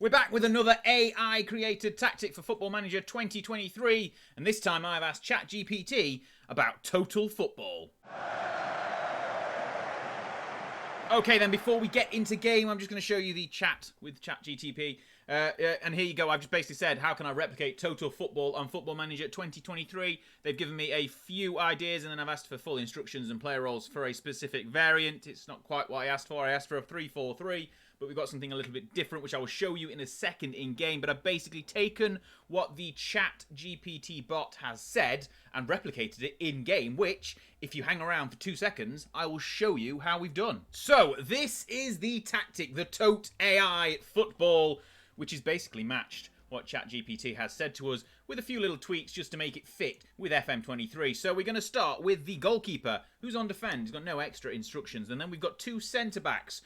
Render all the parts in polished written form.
We're back with another AI-created tactic for Football Manager 2023, and this time I've asked ChatGPT about total football. Okay then, before we get into game, I'm just going to show you the chat with ChatGPT. And here you go, I've just basically said, how can I replicate total football on Football Manager 2023? They've given me a few ideas, and then I've asked for full instructions and player roles for a specific variant. It's not quite what I asked for. I asked for a 3-4-3, but we've got something a little bit different, which I will show you in a second in game. But I've basically taken what the ChatGPT bot has said and replicated it in game, which, if you hang around for 2 seconds, I will show you how we've done. So, this is the tactic, the Tote AI football, which is basically matched what ChatGPT has said to us with a few little tweaks just to make it fit with FM23. So we're going to start with the goalkeeper, who's on defend. He's got no extra instructions. And then we've got two centre-backs.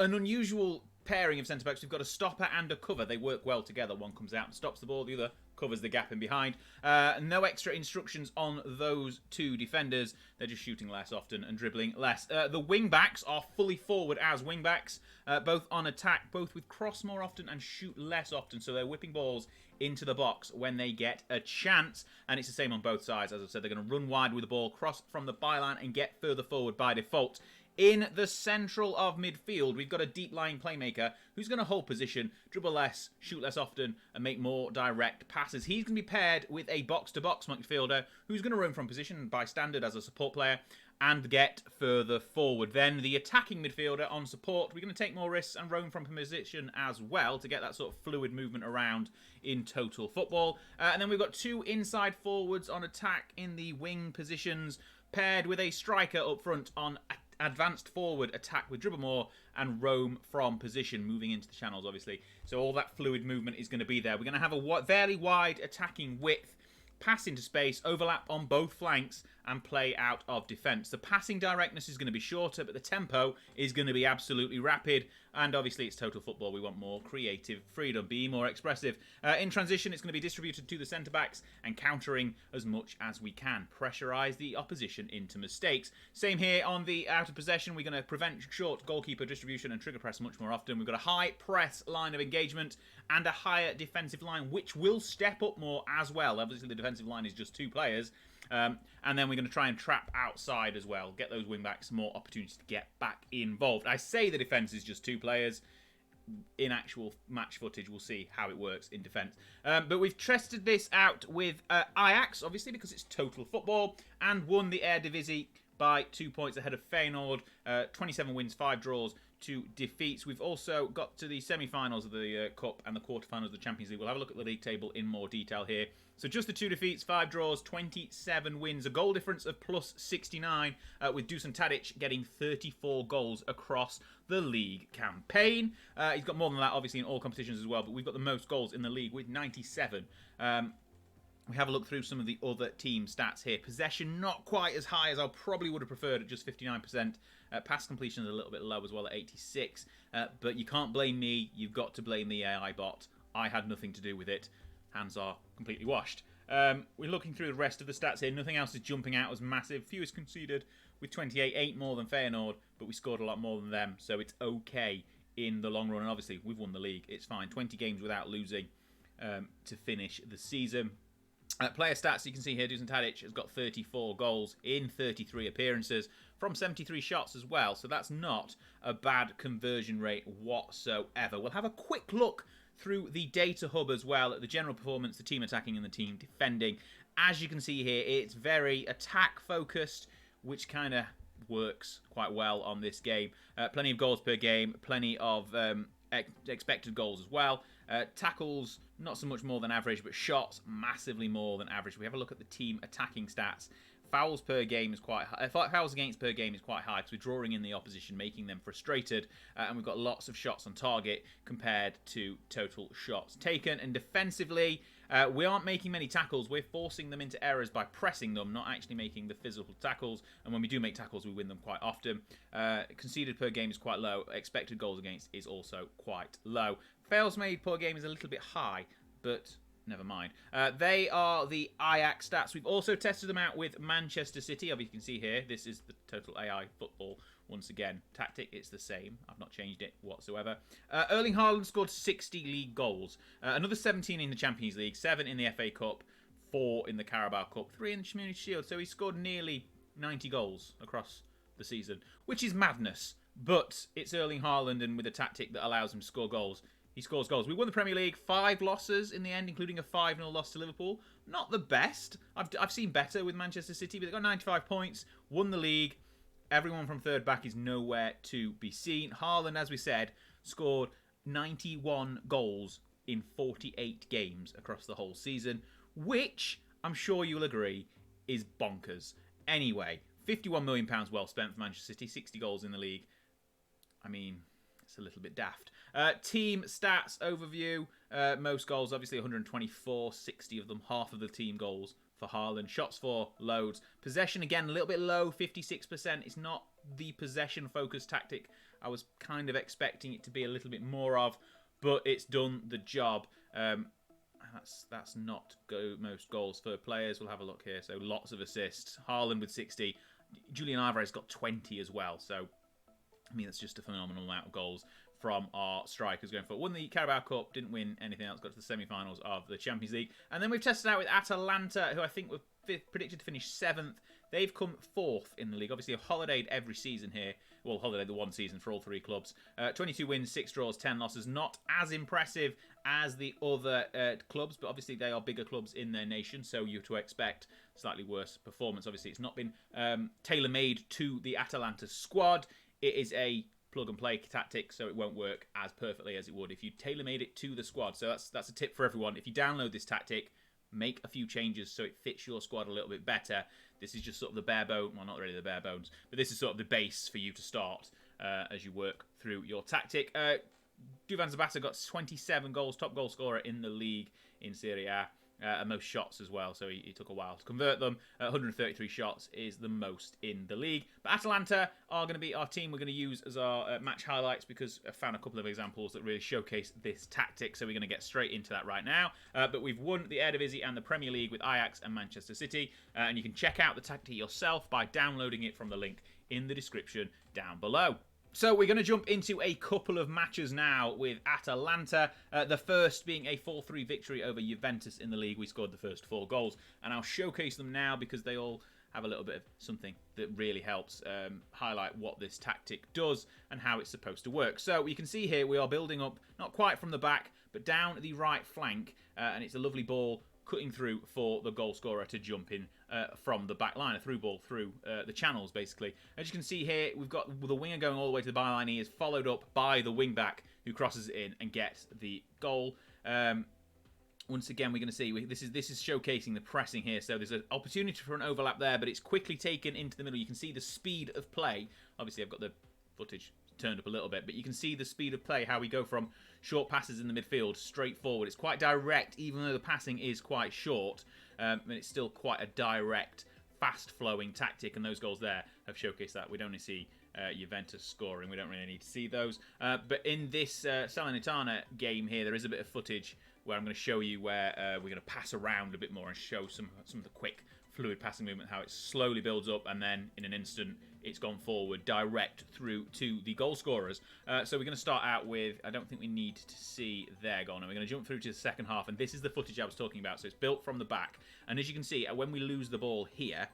An unusual pairing of centre-backs. We've got a stopper and a cover. They work well together. One comes out and stops the ball. The other covers the gap in behind. No extra instructions on those two defenders. They're just shooting less often and dribbling less. The wing-backs are fully forward as wing-backs. Both on attack, both with cross more often and shoot less often. So they're whipping balls into the box when they get a chance. And it's the same on both sides. As I said, they're going to run wide with the ball, cross from the byline and get further forward by default. In the central of midfield, we've got a deep-lying playmaker who's going to hold position, dribble less, shoot less often, and make more direct passes. He's going to be paired with a box-to-box midfielder who's going to run from position by standard as a support player and get further forward. Then the attacking midfielder on support, we're going to take more risks and roam from position as well to get that sort of fluid movement around in total football. And then we've got two inside forwards on attack in the wing positions, paired with a striker up front on advanced forward, attack with dribble more and roam from position, moving into the channels obviously. So all that fluid movement is going to be there. We're going to have a fairly wide attacking width, pass into space, overlap on both flanks and play out of defence. The passing directness is going to be shorter, but the tempo is going to be absolutely rapid. And obviously it's total football. We want more creative freedom, be more expressive. In transition, it's going to be distributed to the centre-backs and countering as much as we can. Pressurise the opposition into mistakes. Same here on the out of possession. We're going to prevent short goalkeeper distribution and trigger press much more often. We've got a high press line of engagement and a higher defensive line, which will step up more as well. Obviously the defensive line is just two players. And then we're going to try and trap outside as well. Get those wing-backs more opportunities to get back involved. I say the defence is just two players. In actual match footage, we'll see how it works in defence. But we've tested this out with Ajax, obviously, because it's total football, and won the Eredivisie by 2 points ahead of Feyenoord. 27 wins, 5 draws, 2 defeats. We've also got to the semi-finals of the Cup and the quarter-finals of the Champions League. We'll have a look at the league table in more detail here. So just the 2 defeats, 5 draws, 27 wins, a goal difference of plus 69, with Dusan Tadic getting 34 goals across the league campaign. He's got more than that, obviously, in all competitions as well, but we've got the most goals in the league with 97. We have a look through some of the other team stats here. Possession not quite as high as I probably would have preferred at just 59%. Pass completion is a little bit low as well at 86. But you can't blame me. You've got to blame the AI bot. I had nothing to do with it. Hands are completely washed. We're looking through the rest of the stats here. Nothing else is jumping out as massive. Fewest conceded with 28, 8 more than Feyenoord, but we scored a lot more than them. So it's okay in the long run. And obviously, we've won the league. It's fine. 20 games without losing to finish the season. Player stats, you can see here, Dusan Tadic has got 34 goals in 33 appearances from 73 shots as well. So that's not a bad conversion rate whatsoever. We'll have a quick look through the data hub as well at the general performance, the team attacking and the team defending. As you can see here, it's very attack focused, which kind of works quite well on this game. Plenty of goals per game, plenty of expected goals as well. Tackles, not so much more than average, but shots, massively more than average. We have a look at the team attacking stats. Fouls per game is quite high. Fouls against per game is quite high because we're drawing in the opposition, making them frustrated. And we've got lots of shots on target compared to total shots taken. And defensively, we aren't making many tackles. We're forcing them into errors by pressing them, not actually making the physical tackles. And when we do make tackles, we win them quite often. Conceded per game is quite low. Expected goals against is also quite low. Fails made per game is a little bit high, but never mind. They are the Ajax stats. We've also tested them out with Manchester City. Obviously, you can see here, this is the total AI football Once again, tactic, it's the same. I've not changed it whatsoever. Erling Haaland scored 60 league goals. Another 17 in the Champions League, 7 in the FA Cup, 4 in the Carabao Cup, 3 in the Community Shield. So he scored nearly 90 goals across the season, which is madness. But it's Erling Haaland, and with a tactic that allows him to score goals, he scores goals. We won the Premier League, 5 losses in the end, including a 5-0 loss to Liverpool. Not the best. I've seen better with Manchester City, but they got 95 points, won the league. Everyone from third back is nowhere to be seen. Haaland, as we said, scored 91 goals in 48 games across the whole season, which I'm sure you'll agree is bonkers. Anyway, £51 million well spent for Manchester City, 60 goals in the league. I mean, it's a little bit daft. Team stats overview. Most goals, obviously 124, 60 of them, half of the team goals for Haaland. Shots for, loads. Possession, again, a little bit low, 56%. It's not the possession-focused tactic I was kind of expecting it to be a little bit more of, but it's done the job. That's not most goals for players. We'll have a look here. So lots of assists. Haaland with 60. Julian Alvarez got 20 as well. So, I mean, that's just a phenomenal amount of goals from our strikers going forward. Won the Carabao Cup, didn't win anything else, got to the semi-finals of the Champions League. And then we've tested out with Atalanta, who I think were predicted to finish 7th. They've come 4th in the league. Obviously, have holidayed every season here. Well, holidayed the one season for all 3 clubs. 22 wins, 6 draws, 10 losses. Not as impressive as the other clubs, but obviously they are bigger clubs in their nation, so you're to expect slightly worse performance. Obviously, it's not been tailor-made to the Atalanta squad. It is a plug-and-play tactic, so it won't work as perfectly as it would if you tailor-made it to the squad. So that's a tip for everyone. If you download this tactic, make a few changes so it fits your squad a little bit better. This is just sort of the bare bones, well, not really the bare bones, but this is sort of the base for you to start as you work through your tactic. Duvan Zapata got 27 goals, top goal scorer in the league in Serie A. And most shots as well, so he took a while to convert them. 133 shots is the most in the league. But Atalanta are going to be our team we're going to use as our match highlights, because I found a couple of examples that really showcase this tactic, so we're going to get straight into that right now. But we've won the Eredivisie and the Premier League with Ajax and Manchester City, and you can check out the tactic yourself by downloading it from the link in the description down below. So we're going to jump into a couple of matches now with Atalanta. The first being a 4-3 victory over Juventus in the league. We scored the first 4 goals, and I'll showcase them now because they all have a little bit of something that really helps highlight what this tactic does and how it's supposed to work. So you can see here we are building up, not quite from the back, but down the right flank, and it's a lovely ball cutting through for the goal scorer to jump in from the back line, a through ball through the channels, basically. As you can see here, we've got the winger going all the way to the byline. He is followed up by the wing back who crosses it in and gets the goal. Once again, we're going to see this is showcasing the pressing here. So there's an opportunity for an overlap there, but it's quickly taken into the middle. You can see the speed of play. Obviously, I've got the footage turned up a little bit, but you can see the speed of play, how we go from short passes in the midfield straight forward. It's quite direct, even though the passing is quite short, and it's still quite a direct, fast-flowing tactic, and those goals there have showcased that. We don't only see Juventus scoring, we don't really need to see those, but in this Salernitana game here, there is a bit of footage where I'm going to show you where we're going to pass around a bit more and show some of the quick, fluid passing movement, how it slowly builds up, and then in an instant it's gone forward direct through to the goal scorers. So we're going to start out with, I don't think we need to see their goal. Now we're going to jump through to the second half, and this is the footage I was talking about. So it's built from the back, and as you can see, when we lose the ball here,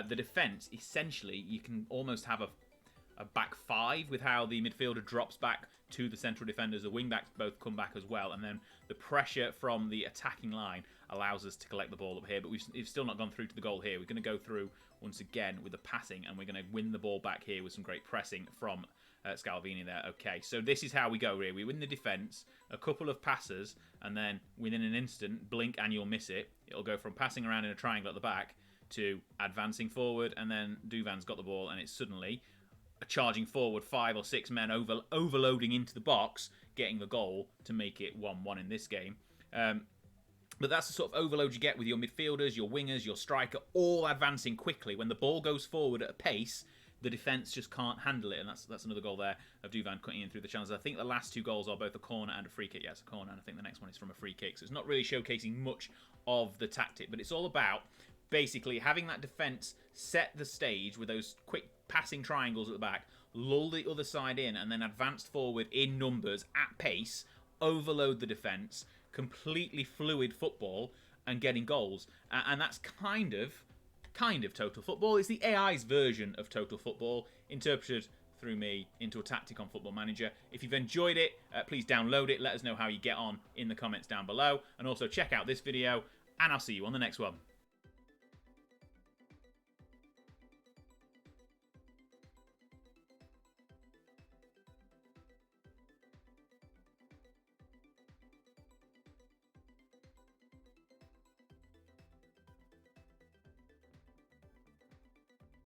the defence, essentially, you can almost have a back 5 with how the midfielder drops back to the central defenders. The wing backs both come back as well, and then the pressure from the attacking line allows us to collect the ball up here, but we've still not gone through to the goal here. We're going to go through once again with the passing, and we're going to win the ball back here with some great pressing from Scalvini there. Okay, so this is how we go here. We win the defence, a couple of passes, and then within an instant, blink and you'll miss it. It'll go from passing around in a triangle at the back to advancing forward, and then Duvan's got the ball, and it's suddenly charging forward 5 or 6 men overloading into the box, getting the goal to make it 1-1 in this game. But that's the sort of overload you get with your midfielders, your wingers, your striker, all advancing quickly. When the ball goes forward at a pace, the defence just can't handle it, and that's another goal there of Duvan cutting in through the channels. I think the last 2 goals are both a corner and a free kick. Yeah, it's a corner, and I think the next one is from a free kick. So it's not really showcasing much of the tactic, but it's all about basically having that defence set the stage with those quick passing triangles at the back, lull the other side in, and then advanced forward in numbers at pace, overload the defence, completely fluid football, and getting goals. And that's kind of total football. It's the AI's version of total football, interpreted through me into a tactic on Football Manager. If you've enjoyed it, please download it. Let us know how you get on in the comments down below. And also check out this video, and I'll see you on the next one.